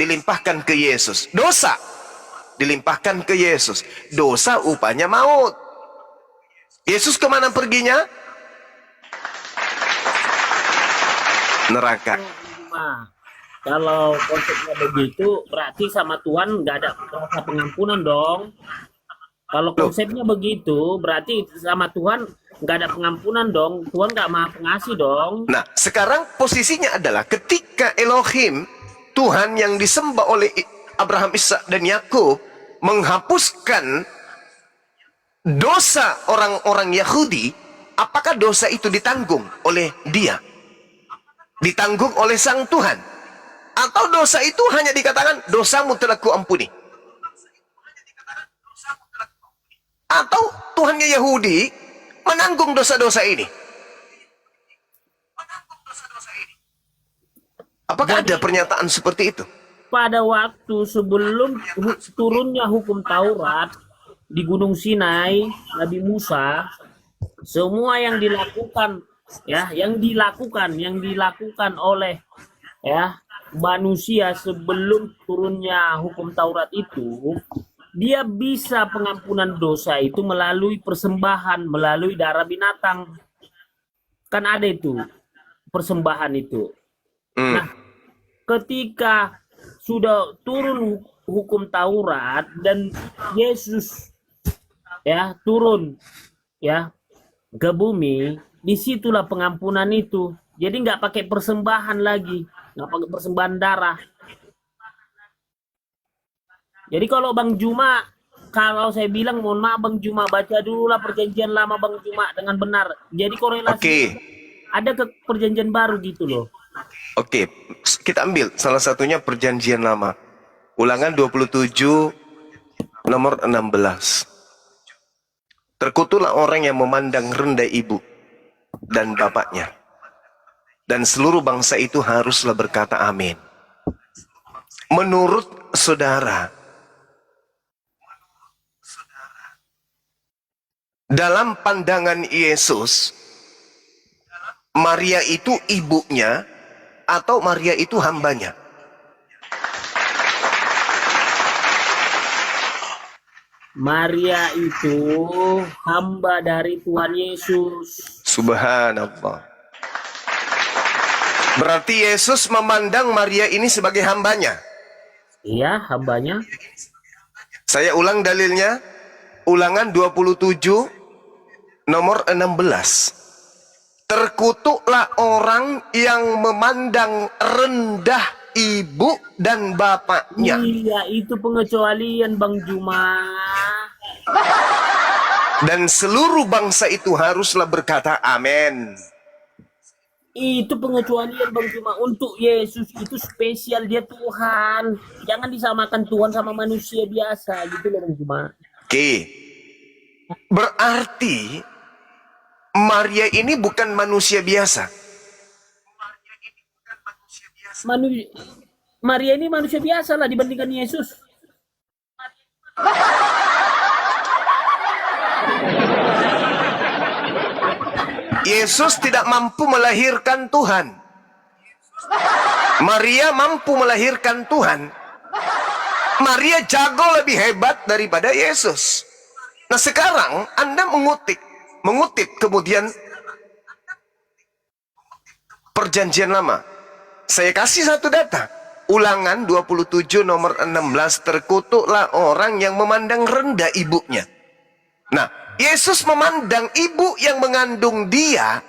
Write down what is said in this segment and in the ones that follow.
dilimpahkan ke Yesus. Dosa dilimpahkan ke Yesus. Dosa upahnya maut. Yesus kemana perginya? Neraka. Nah, kalau konsepnya begitu, berarti sama Tuhan nggak ada rasa pengampunan dong. Kalau konsepnya begitu, berarti sama Tuhan nggak ada pengampunan dong. Tuhan nggak maha pengasih dong. Nah, sekarang posisinya adalah ketika Elohim, Tuhan yang disembah oleh Abraham, Ishak, dan Yakub, menghapuskan dosa orang-orang Yahudi, apakah dosa itu ditanggung oleh dia? Ditanggung oleh sang Tuhan? Atau dosa itu hanya dikatakan, dosamu telah kuampuni? Atau Tuhannya Yahudi menanggung dosa-dosa ini? Apakah ada pernyataan seperti itu? Pada waktu sebelum turunnya hukum Taurat di Gunung Sinai, Nabi Musa, semua yang dilakukan yang dilakukan oleh manusia sebelum turunnya hukum Taurat itu, dia bisa pengampunan dosa itu melalui persembahan, melalui darah binatang. Kan ada itu persembahan itu. Nah, ketika sudah turun hukum Taurat dan Yesus turun ke bumi, disitulah pengampunan itu. Jadi nggak pakai persembahan lagi, nggak pakai persembahan darah. Jadi kalau Bang Juma, kalau saya bilang mohon maaf Bang Juma, baca dulu lah perjanjian lama Bang Juma dengan benar. Jadi korelasi ada ke perjanjian baru gitu loh. Oke, kita ambil salah satunya perjanjian lama. Ulangan 27 nomor 16. Terkutuklah orang yang memandang rendah ibu dan bapaknya. Dan seluruh bangsa itu haruslah berkata amin. Menurut saudara, dalam pandangan Yesus, Maria itu ibunya atau Maria itu hambanya? Maria itu hamba dari Tuhan Yesus. Subhanallah. Berarti Yesus memandang Maria ini sebagai hambanya? Iya, hambanya. Saya ulang dalilnya. Ulangan 27 nomor 16. Terkutuklah orang yang memandang rendah ibu dan bapaknya. Iya, itu pengecualian Bang Juma. Dan seluruh bangsa itu haruslah berkata amin. Itu pengecualian Bang Juma. Untuk Yesus itu spesial, dia Tuhan. Jangan disamakan Tuhan sama manusia biasa gitu loh Bang Juma. Oke. Berarti Maria ini bukan manusia biasa. Maria ini manusia biasa lah dibandingkan Yesus. Yesus tidak mampu melahirkan Tuhan. Maria mampu melahirkan Tuhan. Maria jago lebih hebat daripada Yesus. Nah sekarang Anda mengutip kemudian perjanjian lama. Saya kasih satu data. Ulangan 27 nomor 16. Terkutuklah orang yang memandang rendah ibunya. Nah, Yesus memandang ibu yang mengandung dia,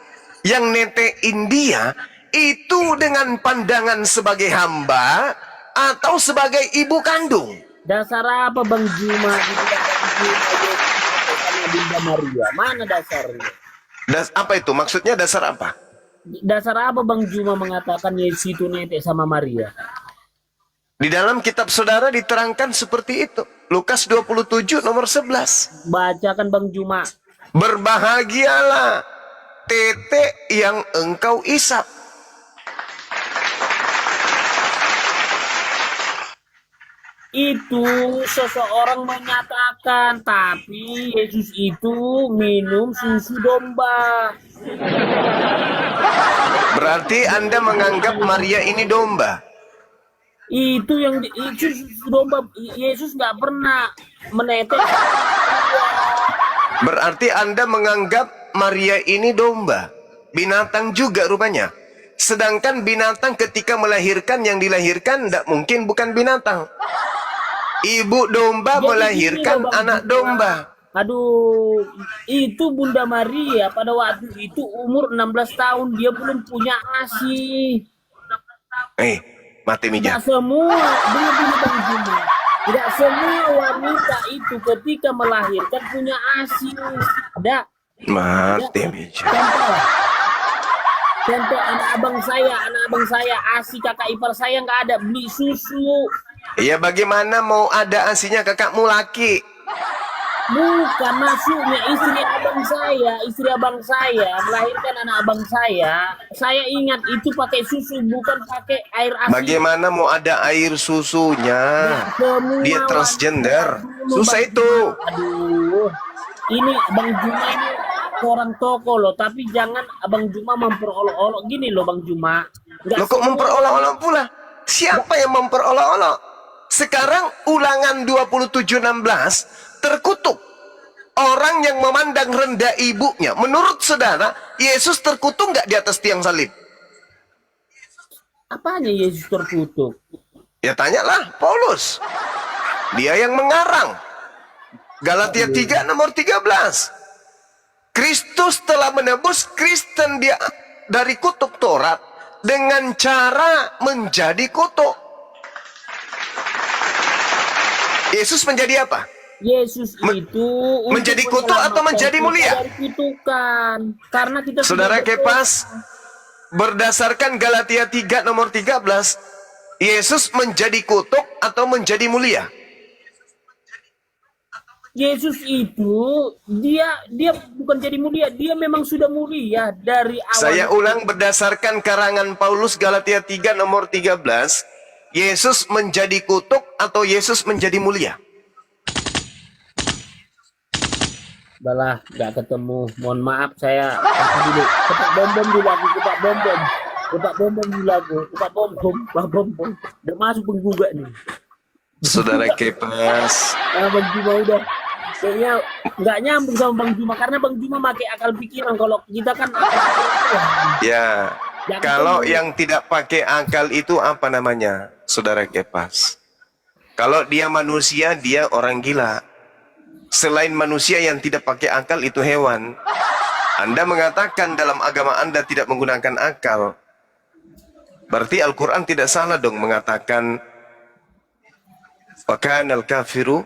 yang netein dia, itu dengan pandangan sebagai hamba atau sebagai ibu kandung. Dasar apa Bang Juma? Bunda Maria, mana dasarnya? Apa itu? Maksudnya dasar apa? Dasar apa Bang Juma mengatakan Yesus itu netek sama Maria? Di dalam kitab saudara diterangkan seperti itu. Lukas 27 nomor 11. Bacakan Bang Juma. Berbahagialah tete yang engkau isap. Itu seseorang menyatakan, tapi Yesus itu minum susu domba. Berarti Anda menganggap Maria ini domba? Itu yang itu susu domba. Yesus nggak pernah menetes. Berarti Anda menganggap Maria ini domba. Binatang juga rupanya. Sedangkan binatang ketika melahirkan, yang dilahirkan tidak mungkin bukan binatang. Ibu domba Jadi gini loh melahirkan Bang anak Juma. domba. Aduh, itu Bunda Maria pada waktu itu umur 16 tahun, dia belum punya ASI. Mati Tidak mija. semua, dengar dulu Bang Juma. Tidak semua wanita itu ketika melahirkan punya ASI. Tidak, tidak. Mati mija. Contoh, contoh anak abang saya, ASI kakak ipar saya nggak ada, beli susu. Ya bagaimana mau ada asinya kakakmu laki? Bukan masuknya istri abang saya melahirkan anak abang saya. Saya ingat itu pakai susu, bukan pakai air ASI. Bagaimana mau ada air susunya? Semua Dia transgender. dulu, Susah Bang itu. Juma. Aduh, ini Bang Juma ini orang toko loh, tapi jangan Abang Juma memperolok-olok gini loh Bang Juma. Nggak Lo kok semua memperolok-olok pula? Siapa yang memperolok-olok? Sekarang ulangan 27:16 terkutuk. Orang yang memandang rendah ibunya. Menurut saudara, Yesus terkutuk nggak di atas tiang salib? apanya Yesus terkutuk. Ya tanyalah Paulus. Dia yang mengarang. Galatia 3 nomor 13. Kristus telah menebus Kristen dia dari kutuk Taurat dengan cara menjadi kutuk. Yesus menjadi apa? Yesus itu untuk menjadi kutuk atau menyelamatkan menjadi kita mulia? dari kutukan. Karena kita Saudara sudah Kepas, berdasarkan Galatia 3 nomor 13, Yesus menjadi kutuk atau menjadi mulia? Yesus itu dia bukan jadi mulia, dia memang sudah mulia dari awal. Saya ulang berdasarkan karangan Paulus Galatia 3 nomor 13, Yesus menjadi kutuk atau Yesus menjadi mulia? Balah, nggak ketemu. Mohon maaf saya dulu. Kepak bom dulu aku, kepak bom. Kepak bom dulu aku, kepak bom. Udah masuk penggugat nih. Saudara Kepas, Bang Juma udah kayaknya nggak nyambung sama Bang Juma karena Bang Juma pakai akal pikiran, kalau kita kan akal pikiran. ya, Yang kalau ketemu. yang tidak pakai akal itu apa namanya, Saudara Kepas? Kalau dia manusia, dia orang gila. Selain manusia yang tidak pakai akal itu hewan. Anda mengatakan dalam agama Anda tidak menggunakan akal. Berarti Al-Quran tidak salah dong mengatakan wa kanal kafiru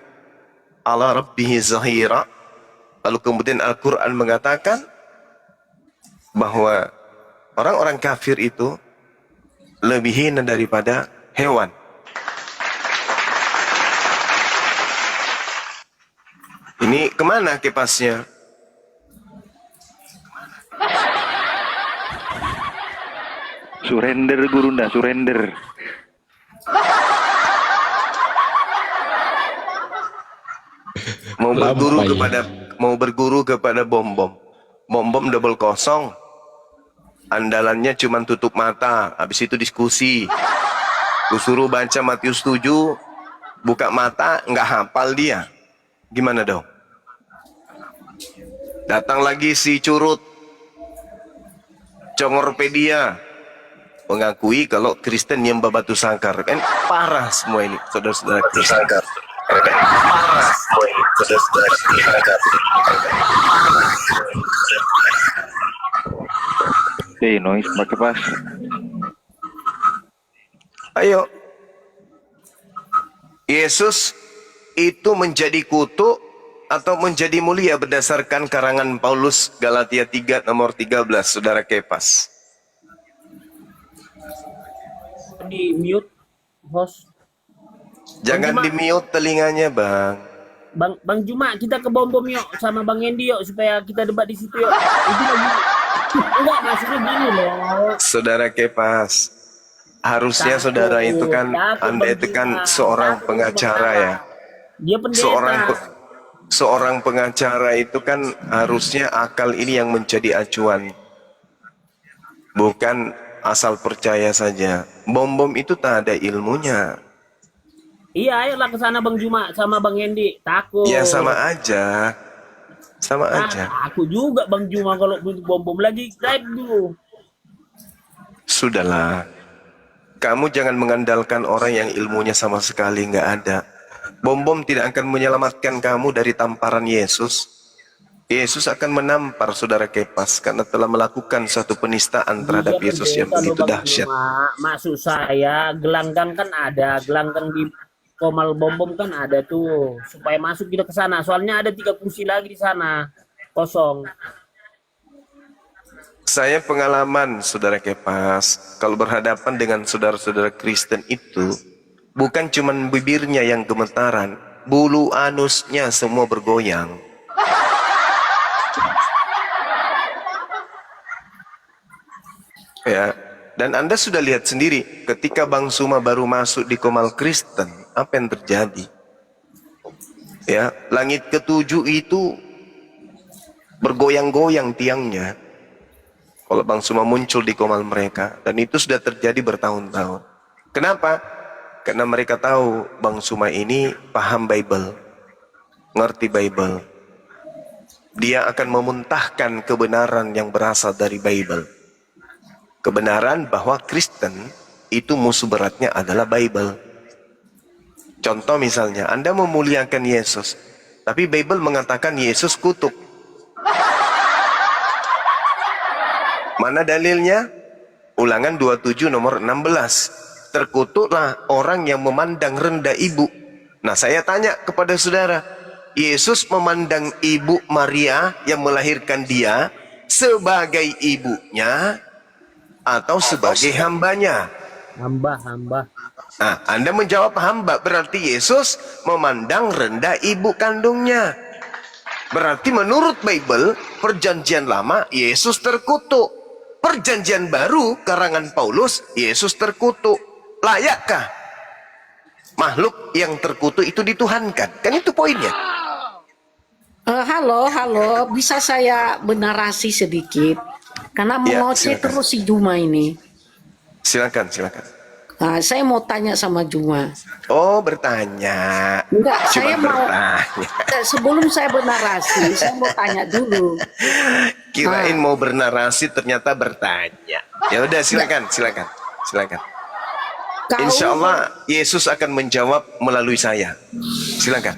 ala rabbihi zahira. Lalu kemudian Al-Quran mengatakan bahwa orang-orang kafir itu lebih hina daripada hewan. Ini kemana Kepasnya? Surrender Gurunda, surrender. Mau berguru kepada bom-bom. Bom-bom double kosong. Andalannya cuma tutup mata, habis itu diskusi. Kusuruh baca Matius 7, buka mata, nggak hafal dia. Gimana dong? Datang lagi si curut, Congorpedia, mengakui kalau Kristen yang babatu sangkar. Kan parah semua ini, saudara-saudara Kristen. Parah semua ini, saudara-saudara Kristen. Noise pakai pas. Ayo. Yesus itu menjadi kutuk atau menjadi mulia berdasarkan karangan Paulus Galatia 3 nomor 13, saudara Kepas. Di mute host. Jangan Bang Juma. di-mute telinganya, Bang. Bang Juma, kita ke bom yuk sama Bang Endi yuk supaya kita debat di situ yuk. Itu lagi. Enggak, maksudnya gini loh. Saudara Kepas, harusnya saudara itu kan, Anda itu kan seorang pengacara ya. Dia pendeta. Seorang pengacara itu kan harusnya akal ini yang menjadi acuan. Bukan asal percaya saja. Bom-bom itu tak ada ilmunya. Iya, ayolah ke sana Bang Juma sama Bang Hendi. Takut. Ya sama aja. Sama Ah, aja. aku juga Bang Juma kalau butuh bom-bom lagi drive dulu. Sudahlah. Kamu jangan mengandalkan orang yang ilmunya sama sekali nggak ada. Bom-bom tidak akan menyelamatkan kamu dari tamparan Yesus. Yesus akan menampar saudara Kepas karena telah melakukan suatu penistaan terhadap Iya, Yesus yang pendeta loh, begitu Bang dahsyat. Juma. Maksud saya gelanggang kan ada, gelanggang di Komal bom-bom kan ada tuh supaya masuk kita ke sana. Soalnya ada 3 kursi lagi di sana kosong. Saya pengalaman saudara Kepas, kalau berhadapan dengan saudara-saudara Kristen itu, bukan cuma bibirnya yang gemetaran, bulu anusnya semua bergoyang. Ya, dan Anda sudah lihat sendiri, ketika Bang Suma baru masuk di Komal Kristen, apa yang terjadi? Ya, langit ketujuh itu bergoyang-goyang tiangnya. Kalau Bang Suma muncul di komal mereka, dan itu sudah terjadi bertahun-tahun. Kenapa? Karena mereka tahu Bang Suma ini paham Bible, ngerti Bible. Dia akan memuntahkan kebenaran yang berasal dari Bible. Kebenaran bahwa Kristen itu musuh beratnya adalah Bible. Contoh misalnya, Anda memuliakan Yesus, tapi Bible mengatakan Yesus kutuk. Mana dalilnya? Ulangan 27 nomor 16. Terkutuklah orang yang memandang rendah ibu. Nah, saya tanya kepada saudara, Yesus memandang ibu Maria yang melahirkan dia sebagai ibunya atau sebagai hambanya? Hamba. Nah, Anda menjawab hamba, berarti Yesus memandang rendah ibu kandungnya. Berarti menurut Bible, perjanjian lama Yesus terkutuk. Perjanjian baru karangan Paulus, Yesus terkutuk. Layakkah makhluk yang terkutuk itu dituhankan? Kan itu poinnya. Halo, bisa saya bernarasi sedikit? Karena Ya, mengoceh silakan. terus si Juma ini. Silakan. Nah, saya mau tanya sama Juma. Oh, bertanya. Enggak, Cuma saya mau bertanya. sebelum saya bernarasi, saya mau tanya dulu. Kirain mau bernarasi ternyata bertanya. Ya udah, silakan. Kau, Insya Allah Yesus akan menjawab melalui saya. Silakan.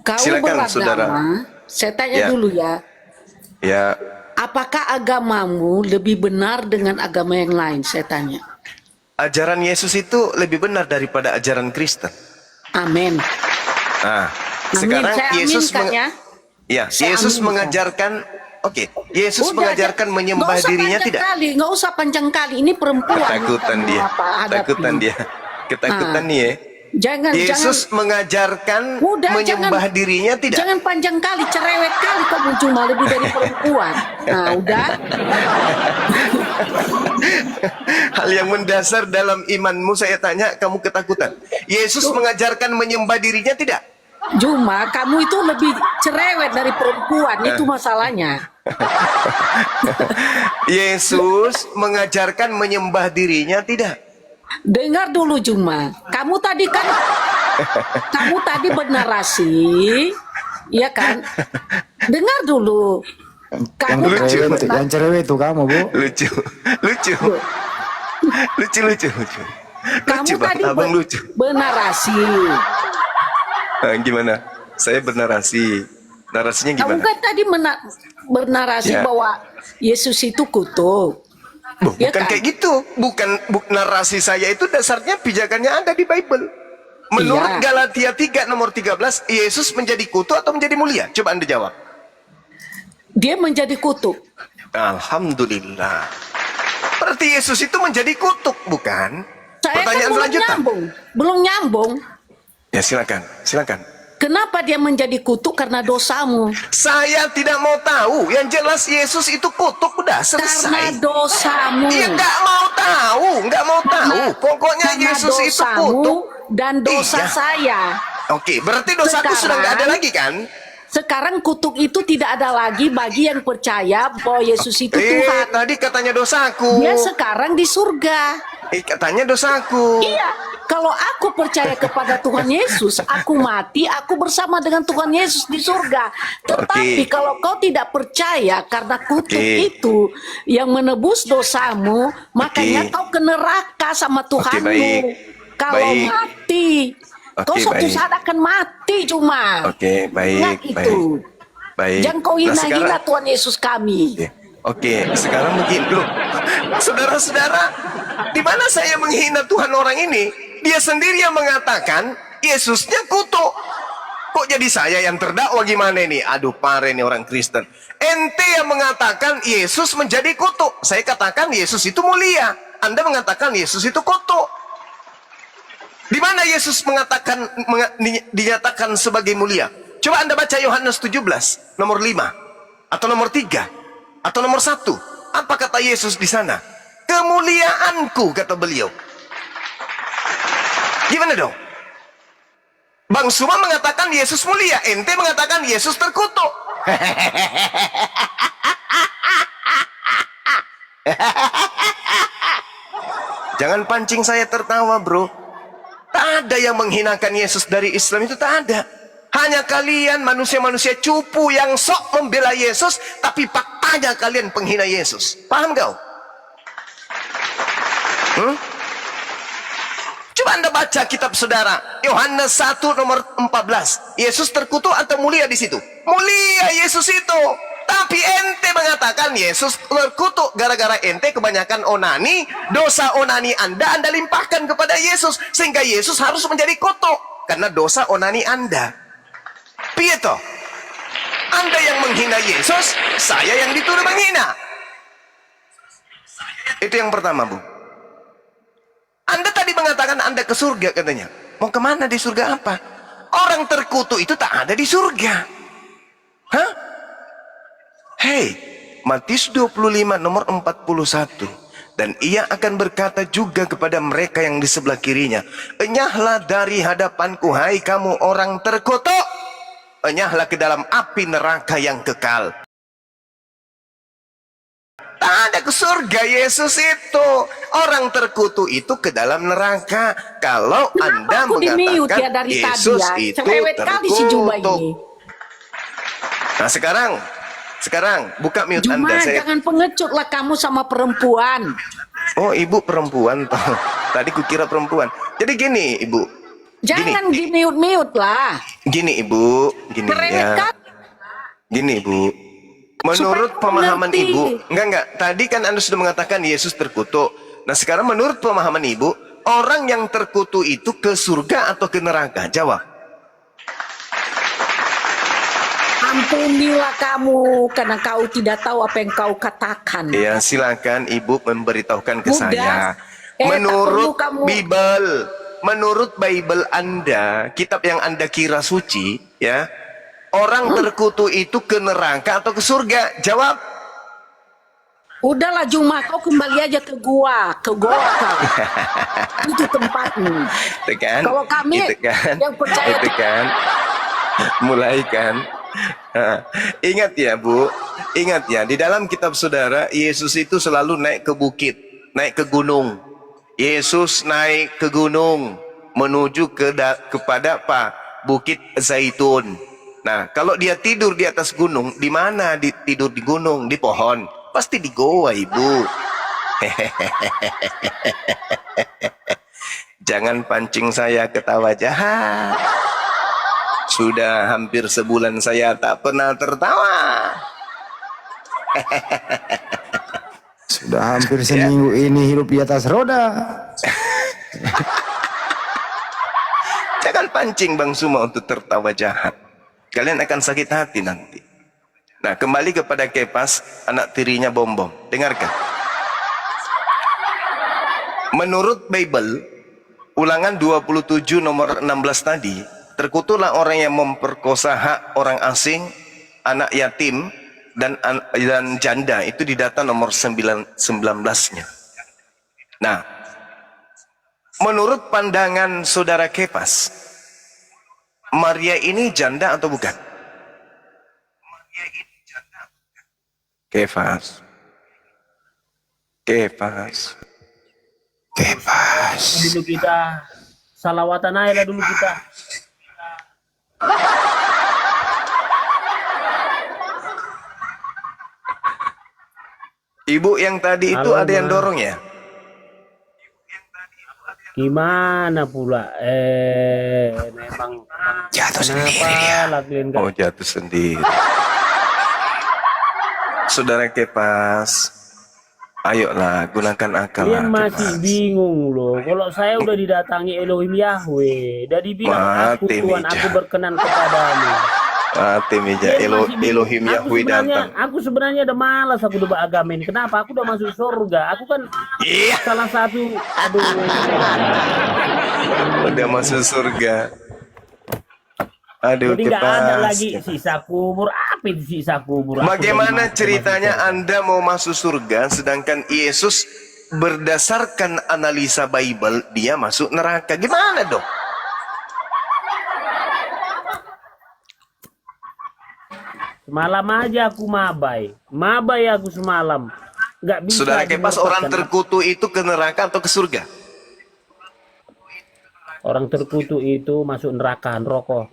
kau silakan, beragama, saudara. saya tanya Ya. dulu ya. Ya, Apakah agamamu lebih benar dengan agama yang lain? Saya tanya. ajaran Yesus itu lebih benar daripada ajaran Kristen. Amin. Nah, Amin. sekarang Saya Yesus aminkan ya. Ya, Saya Yesus aminkan. mengajarkan, Yesus Udah, mengajarkan menyembah nggak usah dirinya panjang tidak. kali, nggak usah panjang kali. Ini perempuan. Ketakutan yang dia, kamu hadapi. ketakutan nih ya. Jangan, Yesus mengajarkan Udah, menyembah dirinya tidak. Jangan panjang kali, cerewet kali kamu cuma lebih dari perempuan. Nah, udah. Hal yang mendasar dalam imanmu saya tanya, kamu ketakutan. Yesus mengajarkan menyembah dirinya tidak? Cuma kamu itu lebih cerewet dari perempuan, itu masalahnya. Yesus mengajarkan menyembah dirinya tidak? Dengar dulu Juma, kamu tadi bernarasi, iya kan? Dengar dulu. Kamu Yang cerewet itu kamu, Bu. Lucu. kamu Bang. tadi Abang lucu. bernarasi. Gimana? Saya bernarasi. Narasinya Kamu gimana? kan tadi bernarasi Ya. bahwa Yesus itu kutuk. Ya Bukan kan? kayak gitu. Bukan narasi saya itu dasarnya pijakannya ada di Bible. Menurut Iya. Galatia 3 nomor 13, Yesus menjadi kutuk atau menjadi mulia? Coba Anda jawab. Dia menjadi kutuk. Alhamdulillah. Berarti Yesus itu menjadi kutuk, bukan? Saya Pertanyaan kan selanjutnya. belum nyambung. Ya, silakan. Kenapa dia menjadi kutuk? Karena dosamu. Saya tidak mau tahu. Yang jelas Yesus itu kutuk, udah Karena selesai. dosamu. Iya, nggak mau tahu. Pokoknya Karena Yesus itu dosamu kutuk. dan dosa Iya. saya. Oke, berarti dosaku Sekarang- sudah nggak ada lagi kan? Sekarang kutuk itu tidak ada lagi bagi yang percaya bahwa Yesus itu Tuhan. Tadi katanya dosaku. Dia sekarang di surga. Katanya dosaku. Iya, kalau aku percaya kepada Tuhan Yesus, aku mati, aku bersama dengan Tuhan Yesus di surga. Tetapi kalau kau tidak percaya karena kutuk itu yang menebus dosamu, makanya kau ke neraka sama Tuhanmu. Kalau mati, kau suatu saat akan mati cuma. Ingat itu. Jangan kau hina-hina Tuhan Yesus kami. Sekarang begini loh, saudara-saudara, di mana saya menghina Tuhan orang ini? Dia sendiri yang mengatakan Yesusnya kutuk. Kok jadi saya yang terdakwa gimana ini? Aduh, pare nih orang Kristen. Ente yang mengatakan Yesus menjadi kutuk. Saya katakan Yesus itu mulia. Anda mengatakan Yesus itu kutuk. Di mana Yesus mengatakan dinyatakan sebagai mulia? Coba Anda baca Yohanes 17 nomor 5 atau nomor 3 atau nomor 1. Apa kata Yesus di sana? Kemuliaanku, kata beliau. Gimana dong? Bang Suma mengatakan Yesus mulia, ente mengatakan Yesus terkutuk. Jangan pancing saya tertawa, bro. Tak ada yang menghinakan Yesus dari Islam, itu tak ada. Hanya kalian manusia-manusia cupu yang sok membela Yesus, tapi faktanya kalian penghina Yesus. Paham kau? Coba Anda baca kitab saudara, Yohanes 1 nomor 14. Yesus terkutuk atau mulia di situ? Mulia Yesus itu. Tapi ente mengatakan Yesus terkutuk gara-gara ente kebanyakan onani, dosa onani Anda limpahkan kepada Yesus, sehingga Yesus harus menjadi kutuk karena dosa onani Anda. Piyeto, Anda yang menghina Yesus, saya yang dituduh menghina. Itu yang pertama, Bu. Anda tadi mengatakan Anda ke surga katanya. Mau kemana di surga apa? Orang terkutuk itu tak ada di surga. Hah? Hei, Matius 25 nomor 41. Dan ia akan berkata juga kepada mereka yang di sebelah kirinya, enyahlah dari hadapanku, hai kamu orang terkutuk. Enyahlah ke dalam api neraka yang kekal. Tak ada ke surga Yesus itu. Orang terkutuk itu ke dalam neraka. Kalau Anda mengatakan dari Yesus tadi, itu si Juma terkutuk. ini. Nah sekarang buka mute Juma, Anda. jangan pengecut lah kamu sama perempuan. Oh, ibu perempuan toh. Tadi kukira perempuan. Jadi gini, ibu. Jangan di mute lah. Gini, ibu. Gini ya. Gini, ibu. Menurut pemahaman ibu, enggak. Tadi kan Anda sudah mengatakan Yesus terkutuk. Nah, sekarang menurut pemahaman ibu, orang yang terkutuk itu ke surga atau ke neraka? Jawab. Ampunilah kamu karena kau tidak tahu apa yang kau katakan. Ya, silakan ibu memberitahukan ke saya. Menurut Bible Anda, kitab yang Anda kira suci, ya, orang terkutuk itu ke neraka atau ke surga? Jawab. Udahlah Juma, kau kembali aja ke gua kau. Itu tempatmu. Itu kan? Kalau kami itu kan? yang percaya itu kan? Mulai kan? Ingat ya, Bu. Ingat ya, di dalam kitab saudara, Yesus itu selalu naik ke bukit, naik ke gunung. Yesus naik ke gunung menuju kepada apa? Bukit Zaitun. Nah, kalau dia tidur di atas gunung, di mana tidur di gunung? Di pohon. Pasti di goa, Ibu. Jangan pancing saya ketawa jahat. Sudah hampir sebulan saya tak pernah tertawa. Sudah hampir seminggu ini hidup di atas roda. Jangan pancing Bang Suma untuk tertawa jahat. Kalian akan sakit hati nanti. Nah, kembali kepada Kepas, anak tirinya Bom Bom. Dengarkan. Menurut Bible, Ulangan 27 nomor 16 tadi, terkutuklah orang yang memperkosa hak orang asing, anak yatim, dan janda. Itu di data nomor 19-nya. Nah, menurut pandangan saudara Kepas, Maria ini janda atau bukan? Kefas. Kefas. Kefas. Dulu kita salawatan aja lah dulu kita. Ibu yang tadi itu Halo, ada yang Ma. dorong ya? Gimana pula? Memang Jatuh sendiri kenapa ya. lah kalian nggak- Oh, jatuh sendiri. Saudara Kepas, ayolah gunakan akal. Kalian lah, masih Kepas. bingung loh. Kalau saya udah didatangi Elohim Yahweh, udah dibilang aku Mati, Tuhan, Mija. aku berkenan kepadamu. Mati meja Kalian masih bingung. Elohim Yahweh datang. Aku sebenarnya udah malas aku udah beragamin. Kenapa? Aku udah masuk surga. Aku kan Iya, salah satu. Aduh. udah masuk surga. Aduh, Jadi nggak ada Kepas. lagi sisa kubur. Apa itu sisa kubur? Aku Bagaimana udah ceritanya masuk surga. Anda mau masuk surga sedangkan Yesus berdasarkan analisa Bible dia masuk neraka? Gimana dong? Semalam aja aku mabai aku semalam. Nggak bisa. Saudara Kepas, orang dilupakan. terkutuk itu ke neraka atau ke surga? Orang terkutuk itu masuk neraka, rokok.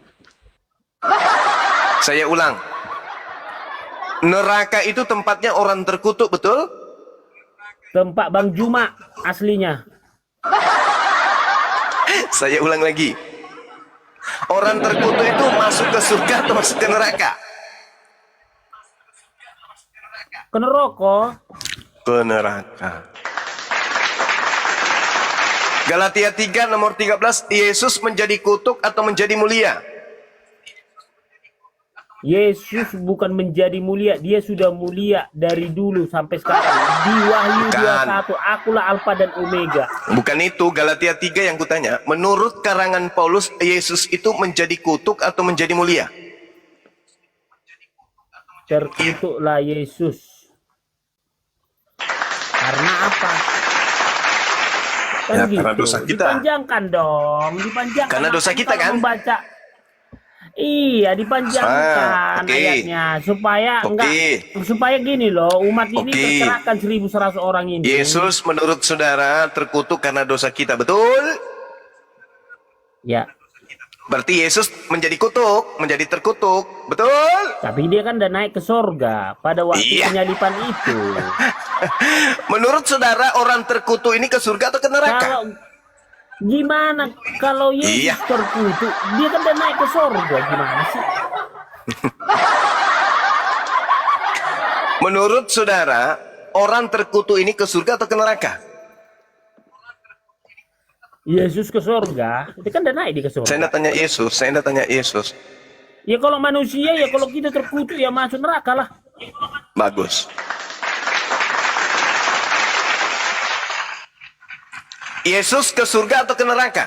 Saya ulang. Neraka itu tempatnya orang terkutuk, betul? Tempat Bang Juma aslinya. Saya ulang lagi. Orang terkutuk itu masuk ke surga atau masuk ke neraka? Kena rokok. Ke neraka. Galatia 3 nomor 13, Yesus menjadi kutuk atau menjadi mulia? Yesus bukan menjadi mulia, dia sudah mulia dari dulu sampai sekarang. Di Wahyu Bukan. 21, akulah Alfa dan Omega. Bukan itu, Galatia 3 yang kutanya. Menurut karangan Paulus, Yesus itu menjadi kutuk atau menjadi mulia? Terkutuklah Yesus. Karena apa? Kan Ya, gitu. karena dosa kita. Dipanjangkan dong, dipanjangkan. Karena dosa Makanya kita, kalau kan? Membaca. Iya, dipanjangkan Oke. ayatnya supaya Oke. enggak supaya gini loh, umat ini Oke. tercerahkan 1.100 orang ini. Yesus menurut saudara terkutuk karena dosa kita, betul? Ya, Berarti Yesus menjadi kutuk, menjadi terkutuk, betul? tapi dia kan udah naik ke sorga pada waktu Iya. penyalipan itu. Menurut saudara orang terkutuk ini ke surga atau ke neraka? Kalau gimana kalau Yesus Iya. terkutuk, dia kan udah naik ke sorga, gimana sih? Menurut saudara orang terkutuk ini ke surga atau ke neraka? Yesus ke sorga, dia kan udah naik dia ke sorga. Saya tidak tanya Yesus, saya tidak tanya Yesus. Ya kalau manusia ya kalau kita terkutuk ya masuk neraka lah. Bagus. Yesus ke surga atau ke neraka?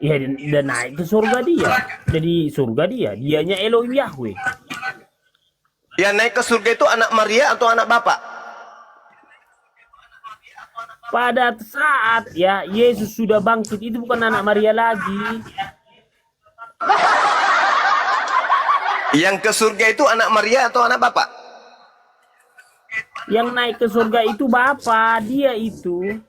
Ya dia naik ke surga dia. Jadi surga dia, dianya Elohim Yahweh. Yang naik ke surga itu anak Maria atau anak Bapak? Pada saat ya Yesus sudah bangkit itu bukan anak Maria lagi. Yang ke surga itu anak Maria atau anak Bapak? Yang naik ke surga itu Bapa, dia itu.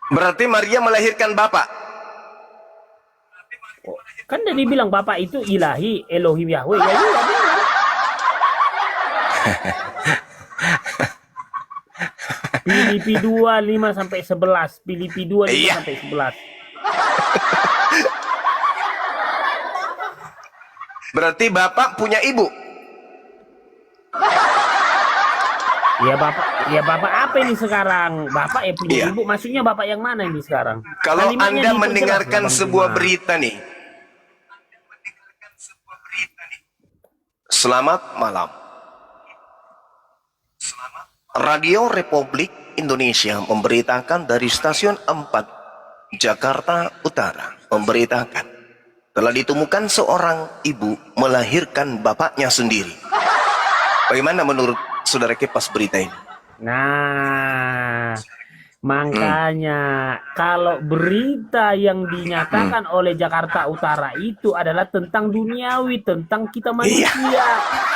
Berarti Maria melahirkan Bapak. Kan dia dibilang Bapak itu ilahi Elohim Yahweh. Ya iya benar. Filipi 2 5 sampai 11. Filipi 2 5 Iya. sampai 11. Berarti Bapak punya ibu. Ya Bapak apa ini sekarang? Bapak ya punya Iya. ibu. Maksudnya Bapak yang mana ini sekarang? Kalau Kalimatnya Anda diperjelas mendengarkan lah, Bang sebuah Juma. berita nih. Selamat malam. Radio Republik Indonesia memberitakan dari stasiun 4 Jakarta Utara memberitakan telah ditemukan seorang ibu melahirkan bapaknya sendiri. Bagaimana menurut saudara Kepas berita ini? Nah, Makanya kalau berita yang dinyatakan oleh Jakarta Utara itu adalah tentang duniawi, tentang kita manusia,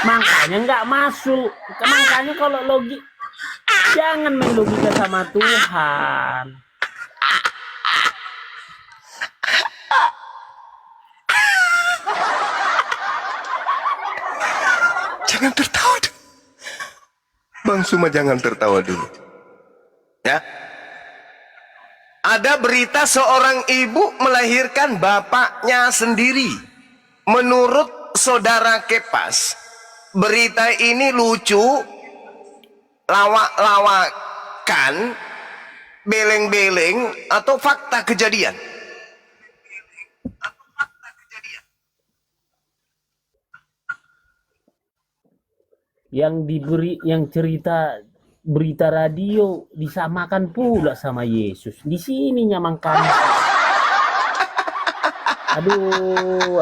makanya nggak masuk. Makanya kalau jangan main logika sama Tuhan. Jangan tertawa dulu. Bang Suma jangan tertawa dulu. Ya. Ada berita seorang ibu melahirkan bapaknya sendiri. Menurut saudara Kepas, berita ini lucu, lawak-lawakan, beleng-beleng, atau fakta kejadian? Yang cerita berita radio disamakan pula sama Yesus. Di sininya makanya. Aduh,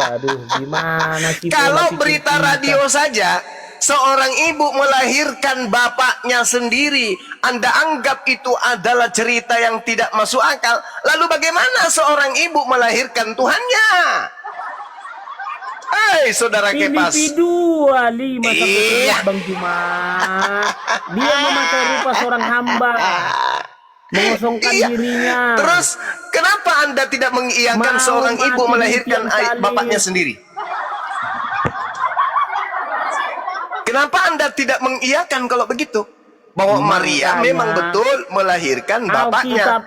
gimana sih? Kalau berita radio saja, seorang ibu melahirkan bapaknya sendiri, Anda anggap itu adalah cerita yang tidak masuk akal. Lalu bagaimana seorang ibu melahirkan Tuhannya? Hai, saudara Kepas. Filipi 2:5 Iya. Bang Jumat. Dia memakai rupa seorang hamba, mengosongkan Iya. dirinya. Terus, kenapa Anda tidak mengiyakan Mau seorang ibu mati melahirkan di tiang salib. bapaknya sendiri? Kenapa Anda tidak mengiyakan kalau begitu? Bahwa Maria Makanya, memang betul melahirkan bapaknya.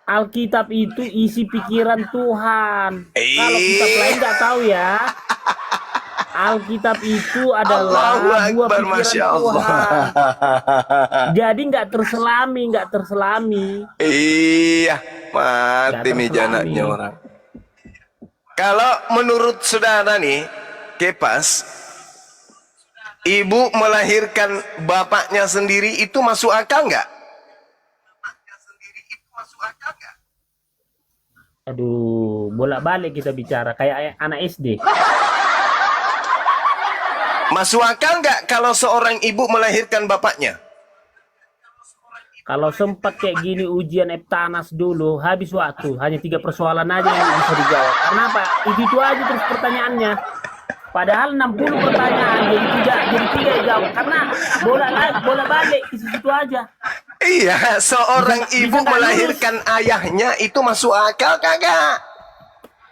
Alkitab itu isi pikiran Tuhan. Kalau kitab lain nggak tahu ya. Alkitab itu adalah Allahu buah Akbar, pikiran Masya Allah. Tuhan. Jadi nggak terselami. Iya, mati Nggak nih terselami. janaknya orang. Kalau menurut saudara nih, Kepas, ibu melahirkan bapaknya sendiri itu masuk akal nggak? Aduh, bolak-balik kita bicara kayak anak SD. Masuk akal nggak kalau seorang ibu melahirkan bapaknya? Kalau sempat kayak gini ujian Eptanas dulu, habis waktu. Hanya 3 persoalan aja yang bisa dijawab. Kenapa? Itu aja terus pertanyaannya. Padahal 60 pertanyaan, jadi 3 jawab. Karena bola balik di situ aja. Iya, seorang ibu nggak melahirkan ayahnya itu masuk akal kagak?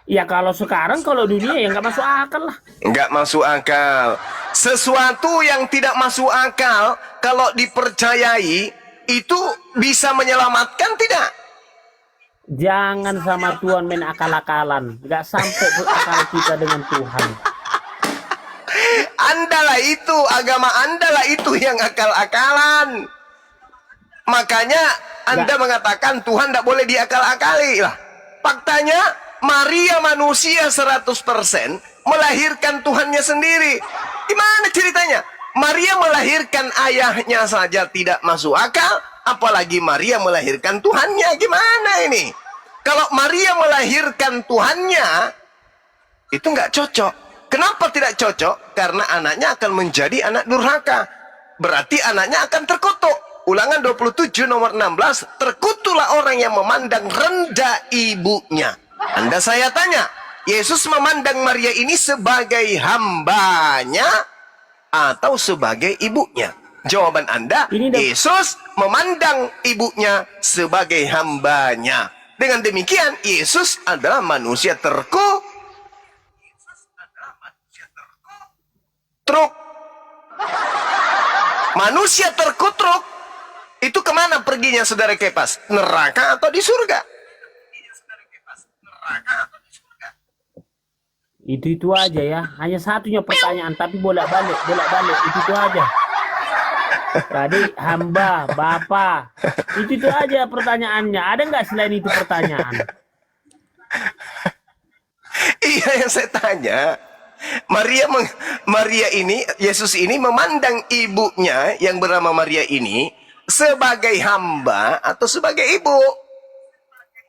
Ya kalau sekarang, kalau dunia ya nggak masuk akal lah. Nggak masuk akal. Sesuatu yang tidak masuk akal, kalau dipercayai, itu bisa menyelamatkan tidak? Jangan sama Tuhan main akal-akalan. Nggak sampai akal kita dengan Tuhan. Andalah itu, agama Andalah itu yang akal-akalan. Makanya Anda mengatakan Tuhan tidak boleh diakal-akali lah. Faktanya Maria manusia 100% melahirkan Tuhannya sendiri. Gimana ceritanya? Maria melahirkan ayahnya saja tidak masuk akal, apalagi Maria melahirkan Tuhannya. Gimana ini? Kalau Maria melahirkan Tuhannya, itu nggak cocok. Kenapa tidak cocok? Karena anaknya akan menjadi anak durhaka. Berarti anaknya akan terkutuk. Ulangan 27 nomor 16, terkutuklah orang yang memandang rendah ibunya. Anda saya tanya, Yesus memandang Maria ini sebagai hambanya atau sebagai ibunya? Jawaban Anda, Yesus memandang ibunya sebagai hambanya. Dengan demikian, Yesus adalah manusia terkutuk. Manusia terkutuk. Itu kemana perginya saudara Kepas? Neraka atau di surga? Itu aja ya. Hanya satunya pertanyaan, tapi bolak-balik itu aja. Tadi hamba, bapa, itu aja pertanyaannya. Ada nggak selain itu pertanyaan? Iya yang saya tanya. Maria ini, Yesus ini memandang ibunya yang bernama Maria ini sebagai hamba atau sebagai ibu?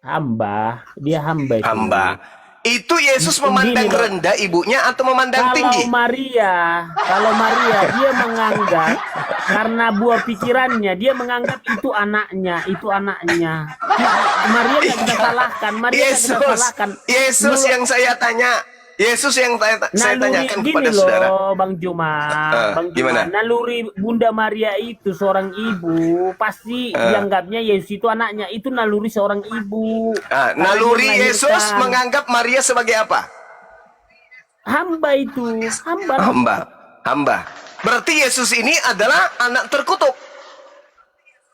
Hamba, dia hamba itu. Hamba. Itu Yesus memandang Gini, Bang. rendah ibunya atau memandang tinggi? Kalau Maria dia menganggap karena buah pikirannya dia menganggap itu anaknya. Maria nggak bisa salahkan. Maria nggak bisa salahkan. Yesus yang saya tanya. Yesus yang saya tanyakan gini kepada loh, saudara. Bang Juma, Gimana? naluri Bunda Maria itu seorang ibu, pasti dianggapnya Yesus itu anaknya. Itu naluri seorang ibu. Naluri Karena dia Yesus melahirkan. menganggap Maria sebagai apa? Hamba itu, Hamba. Berarti Yesus ini adalah anak terkutuk.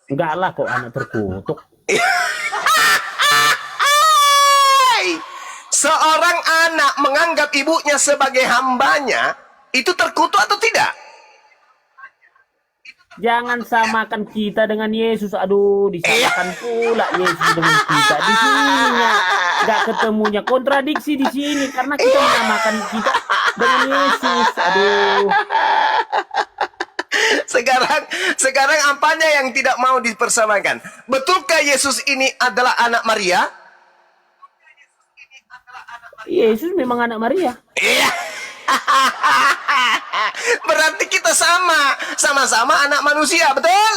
enggak lah kok anak terkutuk. Seorang anak menganggap ibunya sebagai hambanya, itu terkutuk atau tidak? Jangan samakan kita dengan Yesus. Aduh, disamakan pula Yesus dengan kita. Di sini nggak ketemunya kontradiksi di sini karena kita menyamakan kita dengan Yesus. Aduh. Sekarang apanya yang tidak mau dipersamakan? Betulkah Yesus ini adalah anak Maria? Yesus memang anak Maria. Iya. Berarti kita sama-sama anak manusia, betul?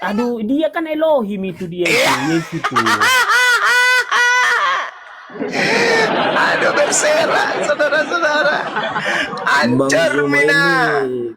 Aduh, dia kan Elohim itu dia. Yesus itu. Aduh, berserak, saudara-saudara. Hancur, Bang Juma Mina. ini